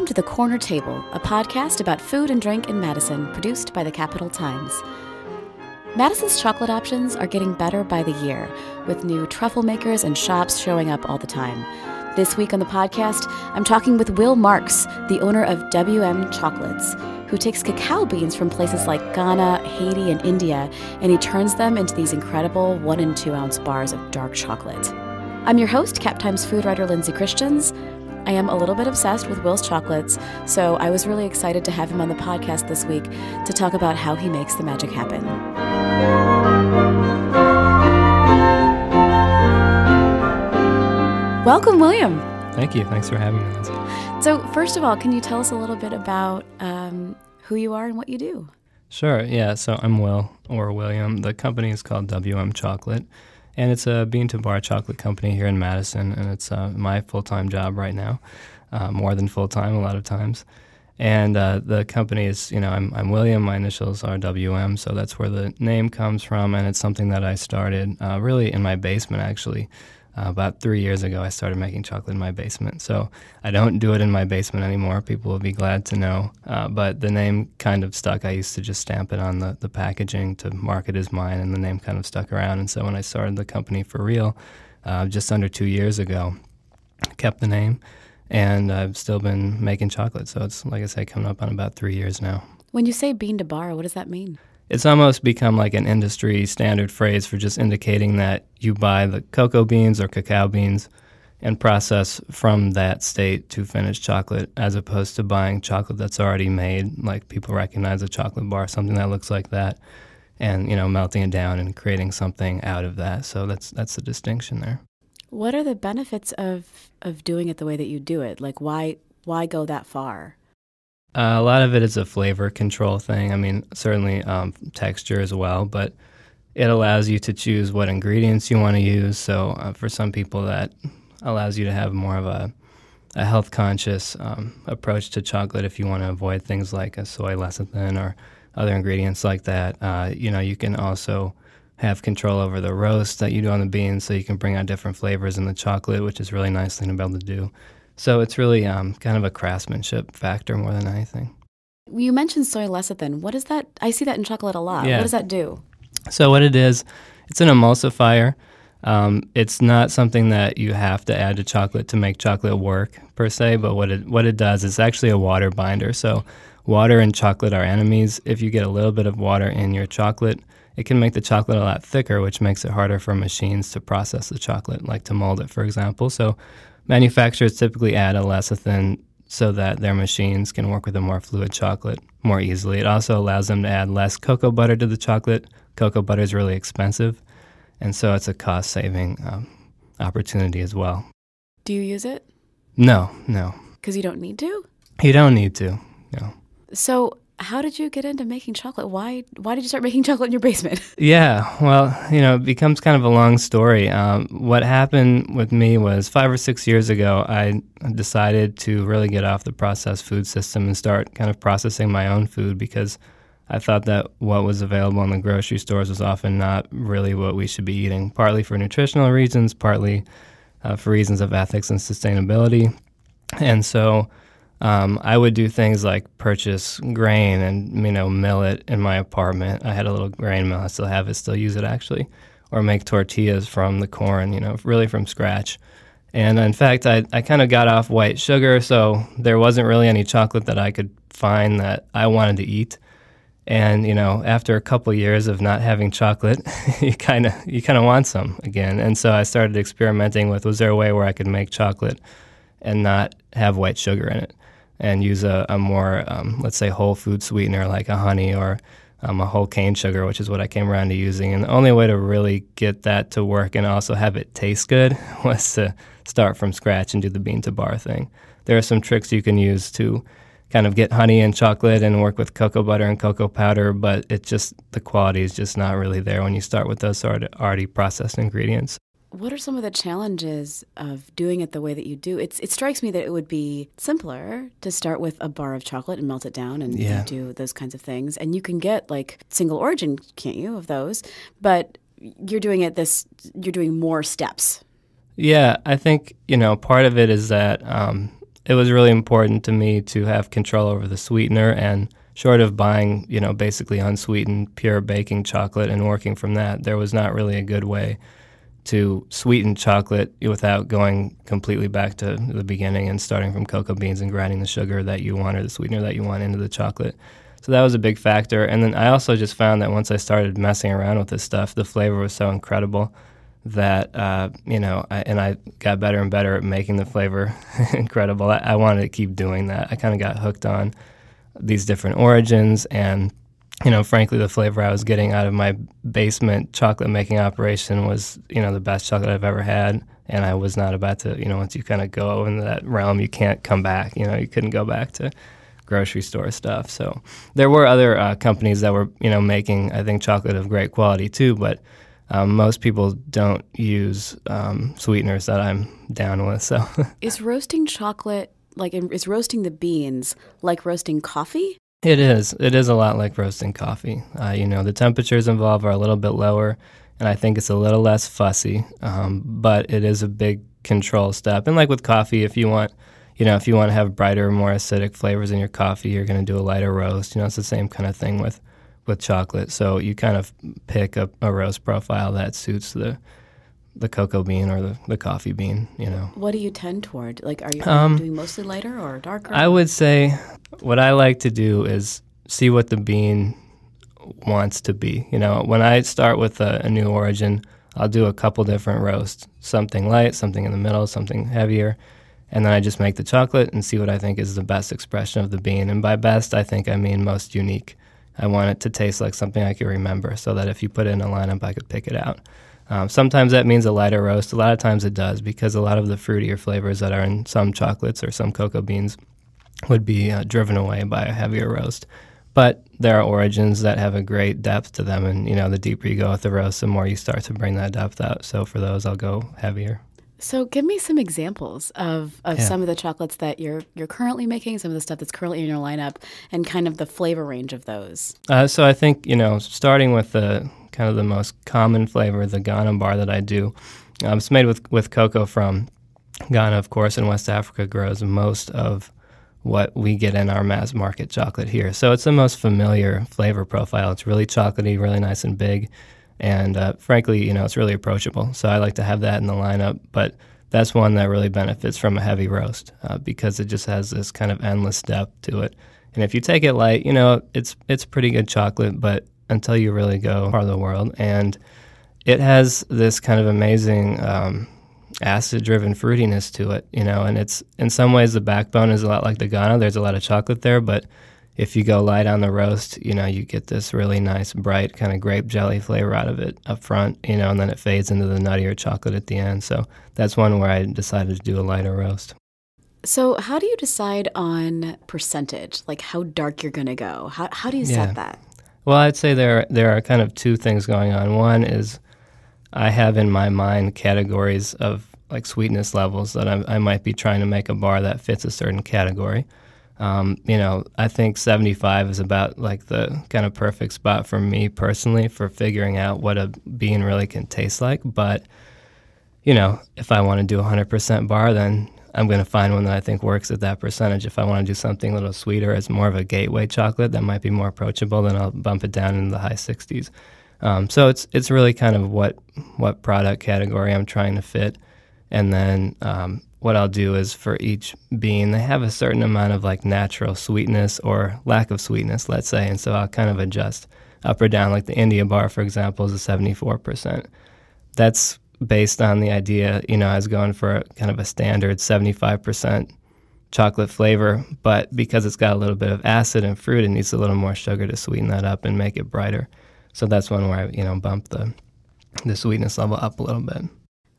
Welcome to The Corner Table, a podcast about food and drink in Madison, produced by the Capital Times. Madison's chocolate options are getting better by the year, with new truffle makers and shops showing up all the time. This week on the podcast, I'm talking with Will Marx, the owner of WM Chocolates, who takes cacao beans from places like Ghana, Haiti, and India, and he turns them into these incredible 1 and 2 ounce bars of dark chocolate. I'm your host, Cap Times food writer Lindsay Christians. I am a little bit obsessed with Will's chocolates, so I was really excited to have him on the podcast this week to talk about how he makes the magic happen. Welcome, William. Thank you. Thanks for having me, Lindsay. So first of all, can you tell us a little bit about who you are and what you do? Sure. Yeah. So I'm Will, or William. The company is called WM Chocolate, and it's a bean-to-bar chocolate company here in Madison, and it's my full-time job right now, more than full-time a lot of times. And the company is, I'm William. My initials are WM, so that's where the name comes from, and it's something that I started really in my basement, actually. About 3 years ago, I started making chocolate in my basement. So I don't do it in my basement anymore. People will be glad to know. But the name kind of stuck. I used to just stamp it on the packaging to mark it as mine, and the name kind of stuck around. And so when I started the company for real, just under 2 years ago, I kept the name, and I've still been making chocolate. So it's, like I say, coming up on about 3 years now. When you say bean to bar, what does that mean? It's almost become like an industry standard phrase for just indicating that you buy the cocoa beans or cacao beans and process from that state to finished chocolate, as opposed to buying chocolate that's already made, like people recognize a chocolate bar, something that looks like that, and melting it down and creating something out of that. So that's the distinction there. What are the benefits of doing it the way that you do it? Like, why go that far? A lot of it is a flavor control thing. I mean, certainly texture as well, but it allows you to choose what ingredients you want to use. So for some people, that allows you to have more of a health-conscious approach to chocolate if you want to avoid things like a soy lecithin or other ingredients like that. You can also have control over the roast that you do on the beans, so you can bring out different flavors in the chocolate, which is a really nice thing to be able to do. So it's really kind of a craftsmanship factor more than anything. You mentioned soy lecithin. What is that? I see that in chocolate a lot. Yeah. What does that do? So what it is, it's an emulsifier. It's not something that you have to add to chocolate to make chocolate work, per se, but what it does is actually a water binder. So water and chocolate are enemies. If you get a little bit of water in your chocolate, it can make the chocolate a lot thicker, which makes it harder for machines to process the chocolate, like to mold it, for example. So manufacturers typically add a lecithin so that their machines can work with a more fluid chocolate more easily. It also allows them to add less cocoa butter to the chocolate. Cocoa butter is really expensive, and so it's a cost-saving opportunity as well. Do you use it? No. Because you don't need to? You don't need to, no. So how did you get into making chocolate? Why did you start making chocolate in your basement? Yeah, well, it becomes kind of a long story. What happened with me was 5 or 6 years ago, I decided to really get off the processed food system and start kind of processing my own food, because I thought that what was available in the grocery stores was often not really what we should be eating, partly for nutritional reasons, partly for reasons of ethics and sustainability. And so I would do things like purchase grain and, mill it in my apartment. I had a little grain mill. I still have it, still use it actually. Or make tortillas from the corn, really from scratch. And in fact, I kind of got off white sugar, so there wasn't really any chocolate that I could find that I wanted to eat. And, after a couple years of not having chocolate, you kind of want some again. And so I started experimenting with, was there a way where I could make chocolate and not have white sugar in it, and use a more, let's say, whole food sweetener like a honey or a whole cane sugar, which is what I came around to using. And the only way to really get that to work and also have it taste good was to start from scratch and do the bean-to-bar thing. There are some tricks you can use to kind of get honey and chocolate and work with cocoa butter and cocoa powder, but the quality is just not really there when you start with those already processed ingredients. What are some of the challenges of doing it the way that you do? It strikes me that it would be simpler to start with a bar of chocolate and melt it down and do those kinds of things. And you can get like single origin, can't you, of those? But you're doing more steps. Yeah, I think, part of it is that it was really important to me to have control over the sweetener, and short of buying, basically unsweetened pure baking chocolate and working from that, there was not really a good way to sweeten chocolate without going completely back to the beginning and starting from cocoa beans and grinding the sugar that you want or the sweetener that you want into the chocolate. So that was a big factor. And then I also just found that once I started messing around with this stuff, the flavor was so incredible that, I got better and better at making the flavor incredible. I wanted to keep doing that. I kind of got hooked on these different origins, and frankly, the flavor I was getting out of my basement chocolate making operation was, the best chocolate I've ever had. And I was not about to, once you kind of go into that realm, you can't come back. You couldn't go back to grocery store stuff. So there were other companies that were, making, I think, chocolate of great quality too, but most people don't use sweeteners that I'm down with. So is roasting chocolate, is roasting the beans like roasting coffee? It is. It is a lot like roasting coffee. The temperatures involved are a little bit lower, and I think it's a little less fussy, but it is a big control step. And like with coffee, if you want to have brighter, more acidic flavors in your coffee, you're going to do a lighter roast. It's the same kind of thing with chocolate. So you kind of pick a roast profile that suits the cocoa bean or the coffee bean, What do you tend toward? Are you doing mostly lighter or darker? I would say what I like to do is see what the bean wants to be. When I start with a new origin, I'll do a couple different roasts, something light, something in the middle, something heavier, and then I just make the chocolate and see what I think is the best expression of the bean. And by best, I think I mean most unique. I want it to taste like something I can remember, so that if you put it in a lineup, I could pick it out. Sometimes that means a lighter roast. A lot of times it does, because a lot of the fruitier flavors that are in some chocolates or some cocoa beans would be driven away by a heavier roast. But there are origins that have a great depth to them, and the deeper you go with the roast, the more you start to bring that depth out. So for those, I'll go heavier. So give me some examples of some of the chocolates that you're currently making, some of the stuff that's currently in your lineup, and kind of the flavor range of those. So I think, starting with the kind of the most common flavor, the Ghana bar that I do, it's made with cocoa from Ghana, of course, and West Africa grows most of what we get in our mass market chocolate here. So it's the most familiar flavor profile. It's really chocolatey, really nice and big. And frankly, it's really approachable. So I like to have that in the lineup. But that's one that really benefits from a heavy roast because it just has this kind of endless depth to it. And if you take it light, it's pretty good chocolate, but until you really go part of the world. And it has this kind of amazing acid-driven fruitiness to it, and it's in some ways the backbone is a lot like the Ghana. There's a lot of chocolate there, but if you go light on the roast, you get this really nice, bright kind of grape jelly flavor out of it up front, and then it fades into the nuttier chocolate at the end. So that's one where I decided to do a lighter roast. So how do you decide on percentage, like how dark you're going to go? How do you set that? Well, I'd say there are kind of two things going on. One is I have in my mind categories of like sweetness levels that I might be trying to make a bar that fits a certain category. I think 75 is about like the kind of perfect spot for me personally for figuring out what a bean really can taste like. But, if I want to do a 100% bar, then I'm going to find one that I think works at that percentage. If I want to do something a little sweeter as more of a gateway chocolate that might be more approachable, then I'll bump it down into the high 60s. So it's really kind of what product category I'm trying to fit. And then what I'll do is for each bean, they have a certain amount of like natural sweetness or lack of sweetness, let's say. And so I'll kind of adjust up or down. Like the India bar, for example, is a 74%. That's based on the idea, I was going for kind of a standard 75% chocolate flavor, but because it's got a little bit of acid and fruit, it needs a little more sugar to sweeten that up and make it brighter. So that's one where I, bump the sweetness level up a little bit.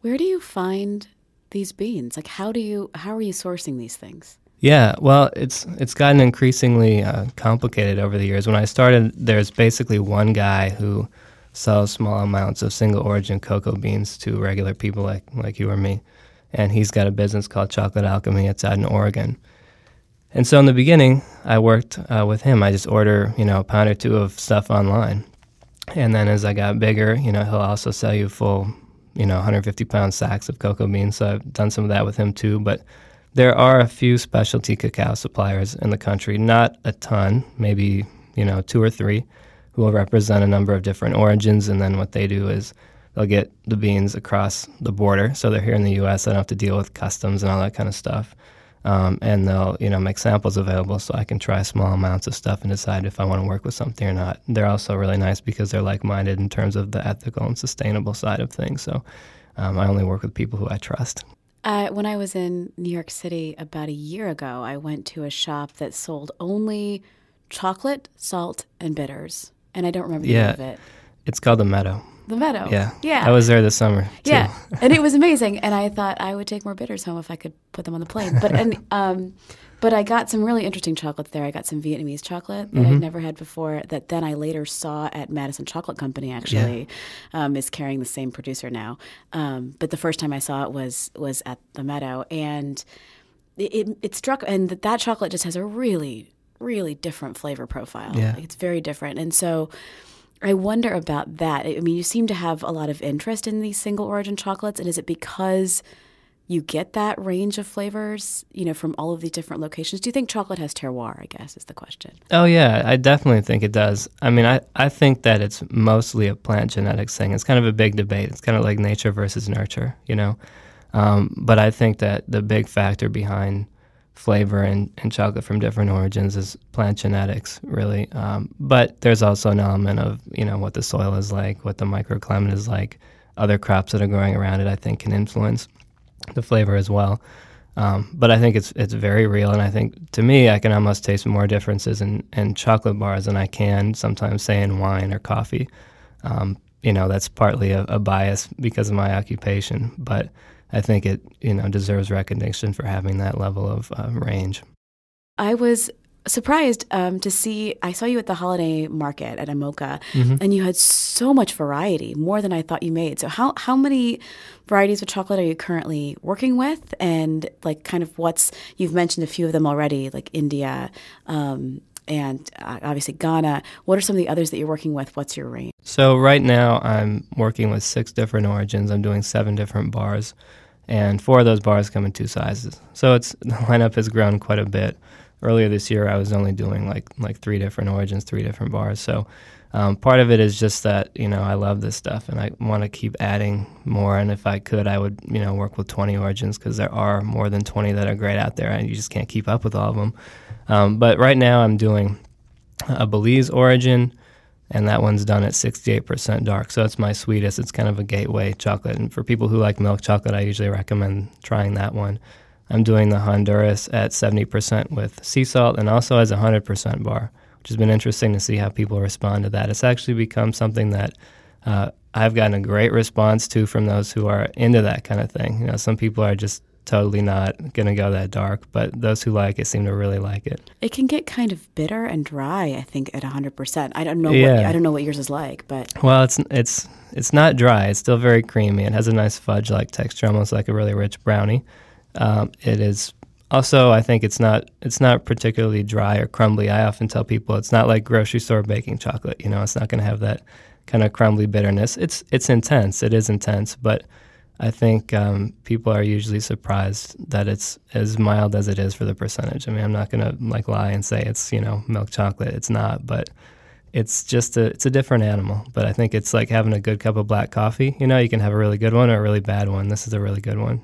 Where do you find these beans? Like, how are you sourcing these things? Yeah, well, it's gotten increasingly complicated over the years. When I started, there's basically one guy who sells small amounts of single origin cocoa beans to regular people like you or me, and he's got a business called Chocolate Alchemy. It's out in Oregon. And so in the beginning, I worked with him. I just order, a pound or two of stuff online. And then as I got bigger, he'll also sell you full, 150-pound sacks of cocoa beans. So I've done some of that with him too. But There are a few specialty cacao suppliers in the country, not a ton, maybe, 2 or 3, who will represent a number of different origins, and then what they do is they'll get the beans across the border, so they're here in the U.S., they don't have to deal with customs and all that kind of stuff. And they'll, make samples available so I can try small amounts of stuff and decide if I want to work with something or not. They're also really nice because they're like-minded in terms of the ethical and sustainable side of things, so I only work with people who I trust. When I was in New York City about a year ago, I went to a shop that sold only chocolate, salt, and bitters. And I don't remember the name of it. It's called The Meadow. The Meadow. Yeah. I was there this summer, too. Yeah, and it was amazing. And I thought I would take more bitters home if I could put them on the plane. But I got some really interesting chocolates there. I got some Vietnamese chocolate that I'd never had before that then I later saw at Madison Chocolate Company, actually, is carrying the same producer now. But the first time I saw it was at the Meadow. And it struck, and that chocolate just has a really, really different flavor profile. Yeah. It's very different. And so I wonder about that. I mean, you seem to have a lot of interest in these single origin chocolates, and is it because you get that range of flavors, from all of these different locations? Do you think chocolate has terroir, I guess, is the question? Oh, yeah, I definitely think it does. I mean, I think that it's mostly a plant genetics thing. It's kind of a big debate. It's kind of like nature versus nurture, But I think that the big factor behind flavor and chocolate from different origins is plant genetics, really. But there's also an element of, what the soil is like, what the microclimate is like. Other crops that are growing around it, I think, can influence the flavor as well. But I think it's very real, and I think, to me, I can almost taste more differences in chocolate bars than I can sometimes, say, in wine or coffee. That's partly a bias because of my occupation, but I think it, deserves recognition for having that level of range. I was surprised to see, I saw you at the holiday market at Amoka, and you had so much variety, more than I thought you made. So how many varieties of chocolate are you currently working with? And you've mentioned a few of them already, like India, and obviously Ghana. What are some of the others that you're working with? What's your range? So right now I'm working with 6 different origins. I'm doing 7 different bars, and 4 of those bars come in 2 sizes. So the lineup has grown quite a bit. Earlier this year, I was only doing like 3 different origins, 3 different bars. So part of it is just that, I love this stuff and I want to keep adding more. And if I could, I would, work with 20 origins because there are more than 20 that are great out there and you just can't keep up with all of them. But right now I'm doing a Belize origin, and that one's done at 68% dark. So it's my sweetest. It's kind of a gateway chocolate. And for people who like milk chocolate, I usually recommend trying that one. I'm doing the Honduras at 70% with sea salt and also as a 100% bar, which has been interesting to see how people respond to that. It's actually become something that I've gotten a great response to from those who are into that kind of thing. Some people are just totally not going to go that dark, but those who like it seem to really like it. It can get kind of bitter and dry, I think, at 100%. I don't know what yours is like, but well, it's not dry. It's still very creamy. It has a nice fudge-like texture, almost like a really rich brownie. It is also, I think it's not particularly dry or crumbly. I often tell people it's not like grocery store baking chocolate. It's not going to have that kind of crumbly bitterness. It's intense. It is intense, but I think people are usually surprised that it's as mild as it is for the percentage. I mean, I'm not going to lie and say it's milk chocolate. It's not, but it's just it's a different animal. But I think it's like having a good cup of black coffee. You can have a really good one or a really bad one. This is a really good one.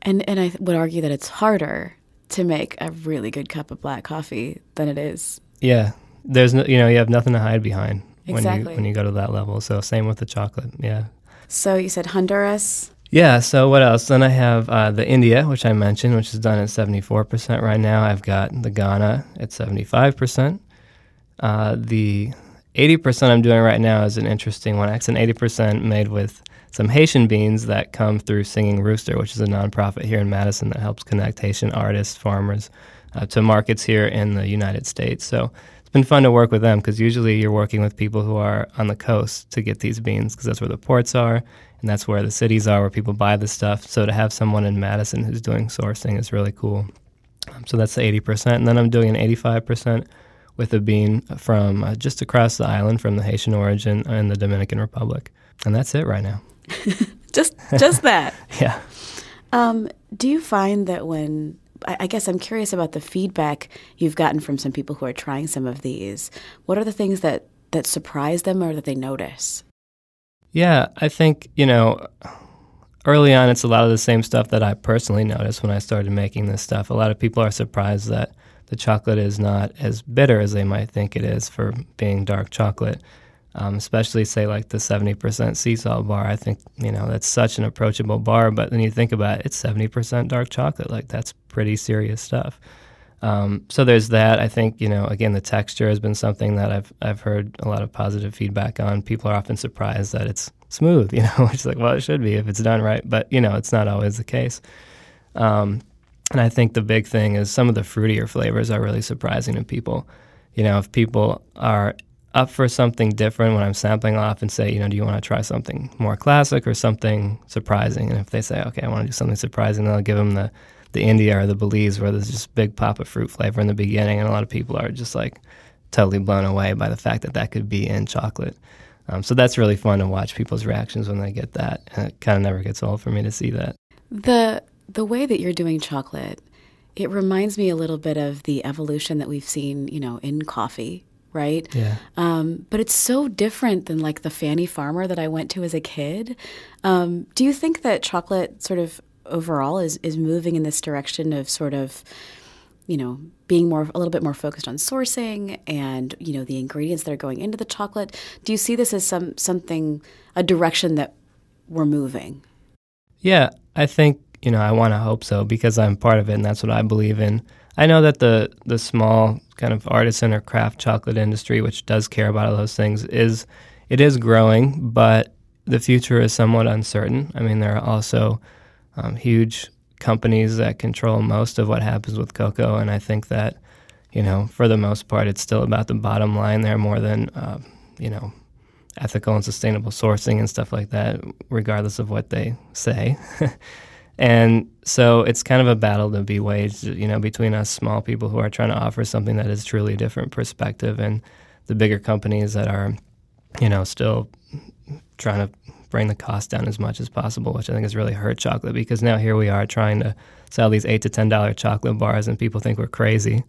And I would argue that it's harder to make a really good cup of black coffee than it is. Yeah, there's no, you have nothing to hide behind when you go to that level. So same with the chocolate. Yeah. So you said Honduras. Yeah. So what else? Then I have the India, which I mentioned, which is done at 74% right now. I've got the Ghana at 75%. The 80% I'm doing right now is an interesting one. It's an 80% made with some Haitian beans that come through Singing Rooster, which is a nonprofit here in Madison that helps connect Haitian artists, farmers, to markets here in the United States. So it's been fun to work with them because usually you're working with people who are on the coast to get these beans because that's where the ports are and that's where the cities are where people buy the stuff. So to have someone in Madison who's doing sourcing is really cool. So that's the 80%. And then I'm doing an 85% with a bean from just across the island from the Haitian origin in the Dominican Republic. And that's it right now. just that. Yeah. Do you find that when I guess I'm curious about the feedback you've gotten from some people who are trying some of these. What are the things that surprise them or that they notice? Yeah, I think, early on, it's a lot of the same stuff that I personally noticed when I started making this stuff. A lot of people are surprised that the chocolate is not as bitter as they might think it is for being dark chocolate, especially, say, like the 70% sea salt bar. I think, that's such an approachable bar, but then you think about it, it's 70% dark chocolate. Like, that's pretty serious stuff. So there's that. I think, again, the texture has been something that I've heard a lot of positive feedback on. People are often surprised that it's smooth, which is like, well, it should be if it's done right. But, it's not always the case. And I think the big thing is some of the fruitier flavors are really surprising to people. If people are up for something different, when I'm sampling, I'll often say, do you want to try something more classic or something surprising? And if they say, okay, I want to do something surprising, then I'll give them the India or the Belize, where there's just a big pop of fruit flavor in the beginning, and a lot of people are just like totally blown away by the fact that could be in chocolate. So that's really fun to watch people's reactions when they get that, and it kind of never gets old for me to see that. The way that you're doing chocolate, it reminds me a little bit of the evolution that we've seen, in coffee, right? Yeah. But it's so different than like the Fanny Farmer that I went to as a kid. Do you think that chocolate sort of overall is moving in this direction of sort of, being a little bit more focused on sourcing and, the ingredients that are going into the chocolate? Do you see this as a direction that we're moving? Yeah, I think, I want to hope so, because I'm part of it and that's what I believe in. I know that the small kind of artisan or craft chocolate industry, which does care about all those things, is growing, but the future is somewhat uncertain. I mean, there are also huge companies that control most of what happens with cocoa, and I think that, for the most part, it's still about the bottom line there more than, ethical and sustainable sourcing and stuff like that, regardless of what they say. And so it's kind of a battle to be waged, between us small people who are trying to offer something that is truly a different perspective and the bigger companies that are, still trying to bring the cost down as much as possible, which I think has really hurt chocolate, because now here we are trying to sell these $8 to $10 chocolate bars and people think we're crazy.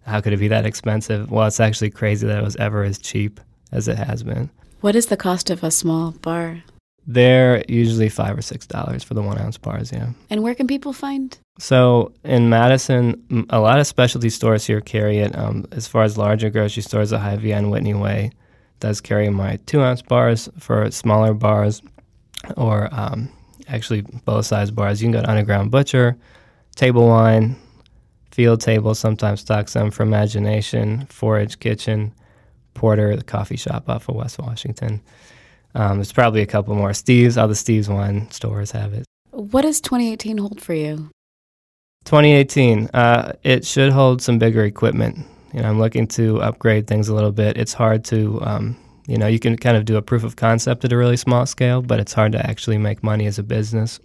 How could it be that expensive? Well, it's actually crazy that it was ever as cheap as it has been. What is the cost of a small bar? They're usually $5 or $6 for the 1 ounce bars, yeah. And where can people find? So in Madison, a lot of specialty stores here carry it. As far as larger grocery stores, the Hy-Vee on Whitney Way does carry my 2 ounce bars. For smaller bars, or actually both size bars, you can go to Underground Butcher, Table Wine, Field Table sometimes stocks them, for Imagination, Forage Kitchen, Porter, the coffee shop off of West Washington. There's probably a couple more. Steve's, all the Steve's wine stores have it. What does 2018 hold for you? 2018, it should hold some bigger equipment. I'm looking to upgrade things a little bit. It's hard to, you can kind of do a proof of concept at a really small scale, but it's hard to actually make money as a business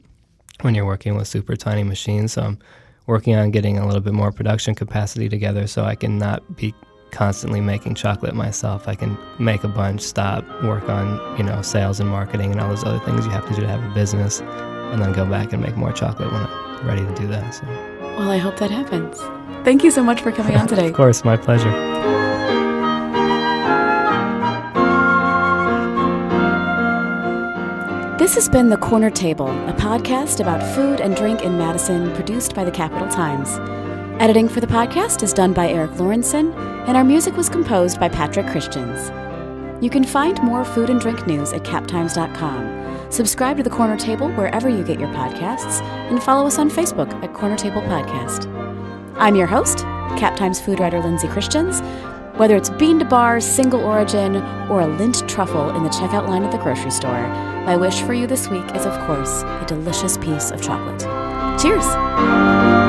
when you're working with super tiny machines. So I'm working on getting a little bit more production capacity together so I can not be constantly making chocolate myself. I can make a bunch, stop, work on, sales and marketing and all those other things you have to do to have a business, and then go back and make more chocolate when I'm ready to do that. So. Well, I hope that happens. Thank you so much for coming on today. Of course, my pleasure. This has been The Corner Table, a podcast about food and drink in Madison, produced by the Capital Times. Editing for the podcast is done by Eric Lawrenson, and our music was composed by Patrick Christians. You can find more food and drink news at captimes.com. Subscribe to The Corner Table wherever you get your podcasts, and follow us on Facebook at Corner Table Podcast. I'm your host, Cap Times food writer Lindsay Christians. Whether it's bean to bar, single origin, or a Lindt truffle in the checkout line at the grocery store, my wish for you this week is, of course, a delicious piece of chocolate. Cheers!